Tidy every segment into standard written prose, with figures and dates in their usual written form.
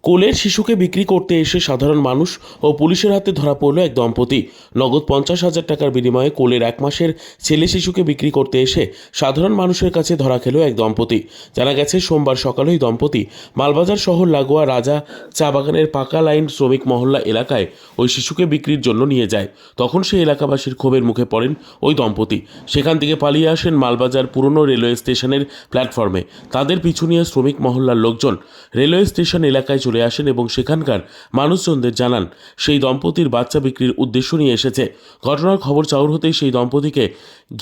কোলের শিশুকে বিক্রি করতে এসে সাধারণ মানুষ ও পুলিশের হাতে ধরা পড়ল এক দম্পতি। নগদ 50,000 টাকার বিনিময়ে কোলের 1 মাসের ছেলে শিশুকে বিক্রি করতে এসে সাধারণ মানুষের কাছে ধরা খেল এক দম্পতি। জানা গেছে, সোমবার সকালে ওই দম্পতি মালবাজার শহর লাগোয়া রাজা চা বাগানের পাকা লাইন শ্রমিক মহল্লা এলাকায় ওই শিশুকে বিক্রির জন্য নিয়ে যায়। তখন সেই এলাকাবাসীর ক্ষোভের মুখে পড়েন ওই দম্পতি। সেখান থেকে পালিয়ে আসেন মালবাজার পুরনো রেলওয়ে স্টেশনের প্ল্যাটফর্মে। তাদের পিছু নিয়ে শ্রমিক মহল্লার লোকজন রেলওয়ে স্টেশন এলাকায় চলে আসেন এবং সেখানকার মানুষজনদের জানান সেই দম্পতির বাচ্চা বিক্রির উদ্দেশ্য নিয়ে এসেছে। ঘটনার খবর চাউর হতেই সেই দম্পতিকে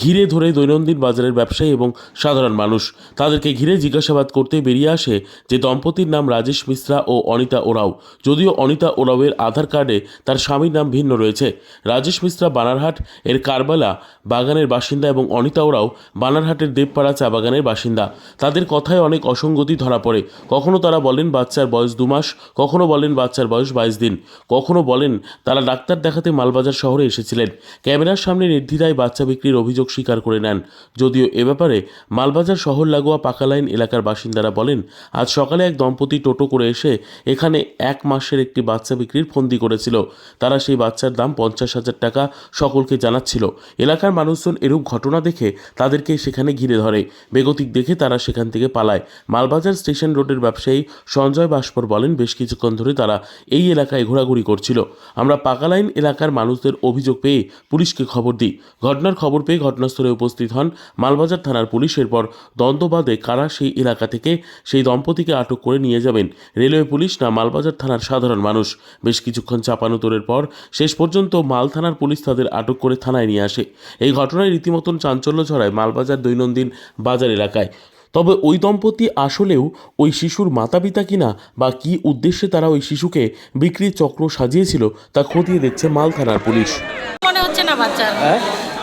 ঘিরে ধরে দৈনন্দিন বাজারের ব্যবসায়ী এবং সাধারণ মানুষ। তাদেরকে ঘিরে জিজ্ঞাসাবাদ করতে বেরিয়ে আসে যে দম্পতির নাম রাজেশ মিশ্রা ও অনিতা ওরাও। যদিও অনিতা ওরাওয়ের আধার কার্ডে তার স্বামীর নাম ভিন্ন রয়েছে। রাজেশ মিশ্রা বানারহাট এর কারবালা বাগানের বাসিন্দা এবং অনিতা ওরাও বানারহাটের দেবপাড়া চা বাগানের বাসিন্দা। তাদের কথায় অনেক অসঙ্গতি ধরা পড়ে। কখনো তারা বলেন বাচ্চার বয়স 2 মাস, কখনো বলেন বাচ্চার বয়স 22 দিন, কখনো বলেন তারা ডাক্তার দেখাতে মালবাজার শহরে এসেছিলেন। ক্যামেরার সামনে নির্দ্বিধায় বাচ্চা বিক্রির অভিযোগ স্বীকার করে নেন। যদিও এ ব্যাপারে মালবাজার শহর লাগোয়া পাকা লাইন এলাকার বাসিন্দারা বলেন, আজ সকালে এক দম্পতি টোটো করে এসে এখানে 1 মাসের একটি বাচ্চা বিক্রির ফন্দি করেছিল। তারা সেই বাচ্চার দাম 50,000 টাকা সকলকে জানাচ্ছিল। এলাকার মানুষজন এরূপ ঘটনা দেখে তাদেরকে সেখানে ঘিরে ধরে। বেগতিক দেখে তারা সেখান থেকে পালায়। মালবাজার স্টেশন রোডের ব্যবসায়ী সঞ্জয় ভাস্কর বলেন, বেশ কিছুক্ষণ ধরে তারা এই এলাকায় ঘোরাঘুরি করছিল। আমরা পাকালাইন এলাকার মানুষদের অভিযোগ পেয়ে পুলিশকে খবর দিই। ঘটনার খবর পেয়ে ঘটনাস্থলে উপস্থিত হন মালবাজার থানার পুলিশ। এরপর দ্বন্দ্ব বাধে কারা সেই এলাকা থেকে সেই দম্পতিকে আটক করে নিয়ে যাবেন, রেলওয়ে পুলিশ না মালবাজার থানার সাধারণ মানুষ। বেশ কিছুক্ষণ চাপানোতরের পর শেষ পর্যন্ত মাল থানার পুলিশ তাদের আটক করে থানায় নিয়ে আসে। এই ঘটনায় রীতিমতন চাঞ্চল্য ছড়ায় মালবাজার দৈনন্দিন বাজার এলাকায়। তবে ওই দম্পতি আসলেও ওই শিশুর মাতাপিতা কিনা বা কী উদ্দেশ্যে তারা ওই শিশুকে বিক্রির চক্র সাজিয়েছিল তা খতিয়ে দেখছে মাল থানার পুলিশ। মনে হচ্ছে না বাচ্চা,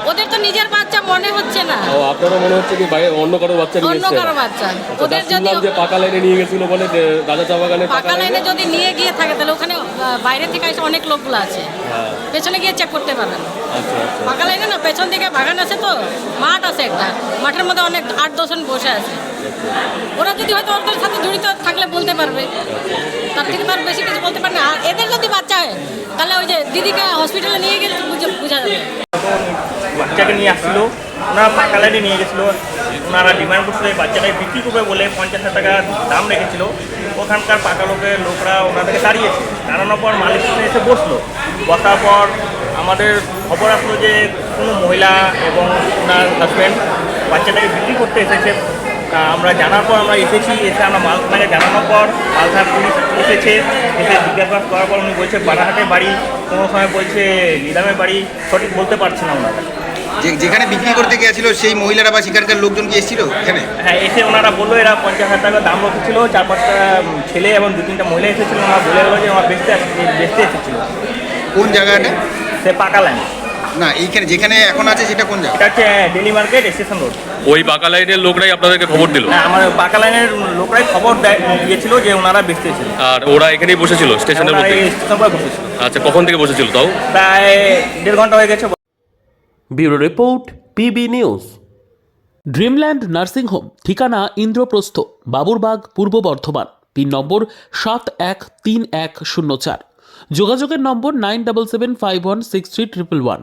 ওদের তো নিজের বাচ্চা মনে হচ্ছে না। ও আপনারা মনে হচ্ছে কি বাইরে অন্য কারো বাচ্চা নিয়ে অন্য এসেছে? কারো বাচ্চা ওদের যদি শুনলাম যে পাকা লাইনে নিয়ে গেছিল বলে যে রাজা চা বাগানে পাকা লাইনে যদি নিয়ে গিয়ে থাকে তাহলে ওখানে বাইরে থেকে এসে অনেক লোকগুলো আছে, পেছনে গিয়ে চেক করতে পারেন। আচ্ছা আচ্ছা পাকা লাইনে না, পেছন দিকে বাগান আছে, তো মাঠ আছে একটা, মাঠের মধ্যে অনেক 8-10 জন বসে আছে। ওরা যদি হয়তো ওদের সাথে জড়িত থাকলে বলতে পারবে, তার থেকে তার বেশি কিছু বলতে পারে না। আর এদের যদি বাচ্চা হয় তাহলে ওই যে দিদিকে হসপিটালে নিয়ে গেলে বোঝা যাবে। বাচ্চাকে নিয়ে আসছিল, ওনারা পাকা লাইনে নিয়ে গেছিলো। ওনারা ডিমান্ড করছিল এই বাচ্চাটাকে বিক্রি করবে বলে 50,000 টাকা দাম রেখেছিল। ওখানকার পাকা লোকরা ওনাদেরকে তাড়িয়েছে। তাড়ানোর পর মালিক এসে বসলো। বসার পর আমাদের খবর আসলো যে কোনো মহিলা এবং ওনার হাজব্যান্ড বাচ্চাটাকে বিক্রি করতে এসেছে। আমরা জানার পর আমরা এসেছি, এসে আমরা মাল থানাকে জানানোর পর মাল থানার পুলিশ এসেছে। এসে জিজ্ঞাসাবাদ করার পর উনি বলছে বারাহাটের বাড়ি, কোনো সময় বলছে নিলামের বাড়ি, সঠিক বলতে পারছে না ওনারা। যেখানে বিক্রি করতে গিয়েছিল সেই মহিলারা বা সেখানকার লোকজন কি এসেছিল এখানে? হ্যাঁ, এসে ওনারা বললো এরা 50,000 টাকা দাম রেখেছিল। 4-5টা ছেলে এবং 2-3টা মহিলা এসেছিল। ওনারা বলে গেলো যে আমার বেচতে এসেছিল। কোন জায়গাটা? সে পাকা লাইন না, এইখানে যেখানে এখন আছে সেটা কোন জায়গা? এটা হচ্ছে ডেলি মার্কেট স্টেশন রোড। ওই পাকা লাইনের লোকরাই আপনাদেরকে খবর দিল? হ্যাঁ, আমার পাকা লাইনের লোকরাই খবর দিয়েছিল যে ওনারা বেচতে এসেছিল। আর ওরা এখানেই বসেছিল স্টেশনের মধ্যে? স্টেশন পরে বসেছিল। আচ্ছা, কখন থেকে বসেছিল তাও? প্রায় 1.5 ঘন্টা হয়ে গেছে। Bureau report, PB news. Dreamland nursing home, ঠিকানা ইন্দ্রপ্রস্থ, বাবুরবাগ, পূর্ব বর্ধমান। পিন নম্বর 713104। যোগাযোগের নম্বর 9775163111।